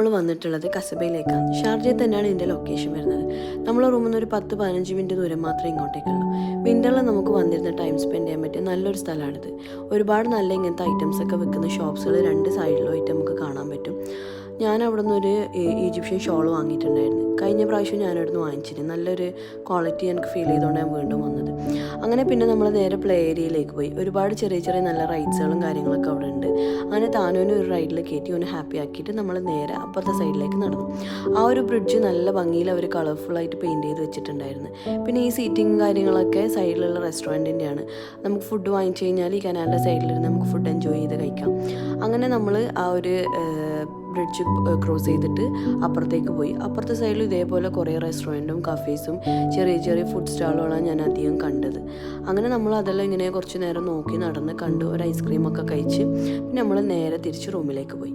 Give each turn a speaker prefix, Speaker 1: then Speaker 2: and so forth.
Speaker 1: നമ്മൾ വന്നിട്ടുള്ളത് കസബയിലേക്കാണ്. ഷാർജയിൽ തന്നെയാണ് ഇതിൻ്റെ ലൊക്കേഷൻ വരുന്നത്. നമ്മളെ റൂമിൽ നിന്ന് ഒരു 10-15 മിനിറ്റ് ദൂരം മാത്രമേ ഇങ്ങോട്ടേക്കുള്ളൂ. വിൻ്ററിൽ നമുക്ക് വന്നിരുന്ന ടൈം സ്പെൻഡ് ചെയ്യാൻ പറ്റിയ നല്ലൊരു സ്ഥലമാണിത്. ഒരുപാട് നല്ല ഇങ്ങനത്തെ ഐറ്റംസൊക്കെ വിൽക്കുന്ന ഷോപ്സുകൾ രണ്ട് സൈഡിലുമായിട്ട് നമുക്ക് കാണാൻ പറ്റും. ഞാൻ അവിടെ നിന്നൊരു ഈജിപ്ഷ്യൻ ഷോൾ വാങ്ങിയിട്ടുണ്ടായിരുന്നു. കഴിഞ്ഞ പ്രാവശ്യം ഞാൻ അവിടെ നിന്ന് വാങ്ങിച്ചിരുന്നു. നല്ലൊരു ക്വാളിറ്റി എനിക്ക് ഫീൽ ചെയ്തുകൊണ്ട് ഞാൻ വീണ്ടും വന്നത്. അങ്ങനെ പിന്നെ നമ്മൾ നേരെ പ്ലേ ഏരിയയിലേക്ക് പോയി. ഒരുപാട് ചെറിയ ചെറിയ നല്ല റൈഡ്സുകളും കാര്യങ്ങളൊക്കെ അവിടെ ഉണ്ട്. അങ്ങനെ താനൂന് ഒരു റൈഡിൽ കയറ്റി ഒന്ന് ഹാപ്പി ആക്കിയിട്ട് നമ്മൾ നേരെ അപ്പുറത്തെ സൈഡിലേക്ക് നടന്നു. ആ ഒരു ബ്രിഡ്ജ് നല്ല ഭംഗിയിൽ അവർ കളർഫുള്ളായിട്ട് പെയിൻറ്റ് ചെയ്ത് വെച്ചിട്ടുണ്ടായിരുന്നു. പിന്നെ ഈ സീറ്റിംഗ് കാര്യങ്ങളൊക്കെ സൈഡിലുള്ള റെസ്റ്റോറൻറ്റിൻ്റെയാണ്. നമുക്ക് ഫുഡ് വാങ്ങിച്ചു കഴിഞ്ഞാൽ ഈ കനാലിൻ്റെ സൈഡിലിരുന്ന് നമുക്ക് ഫുഡ് എൻജോയ് ചെയ്ത് കഴിക്കാം. അങ്ങനെ നമ്മൾ ആ ഒരു ബ്രിഡ്ജ് ക്രോസ് ചെയ്തിട്ട് അപ്പുറത്തേക്ക് പോയി. അപ്പുറത്തെ സൈഡിൽ ഇതേപോലെ കുറേ റെസ്റ്റോറൻറ്റും കഫേസും ചെറിയ ചെറിയ ഫുഡ് സ്റ്റാളുകളാണ് ഞാൻ അധികം കണ്ടത്. അങ്ങനെ നമ്മൾ അതെല്ലാം ഇങ്ങനെ കുറച്ച് നേരം നോക്കി നടന്ന് കണ്ടു. ഒരു ഐസ്ക്രീമൊക്കെ കഴിച്ച് പിന്നെ നമ്മൾ നേരെ തിരിച്ച് റൂമിലേക്ക് പോയി.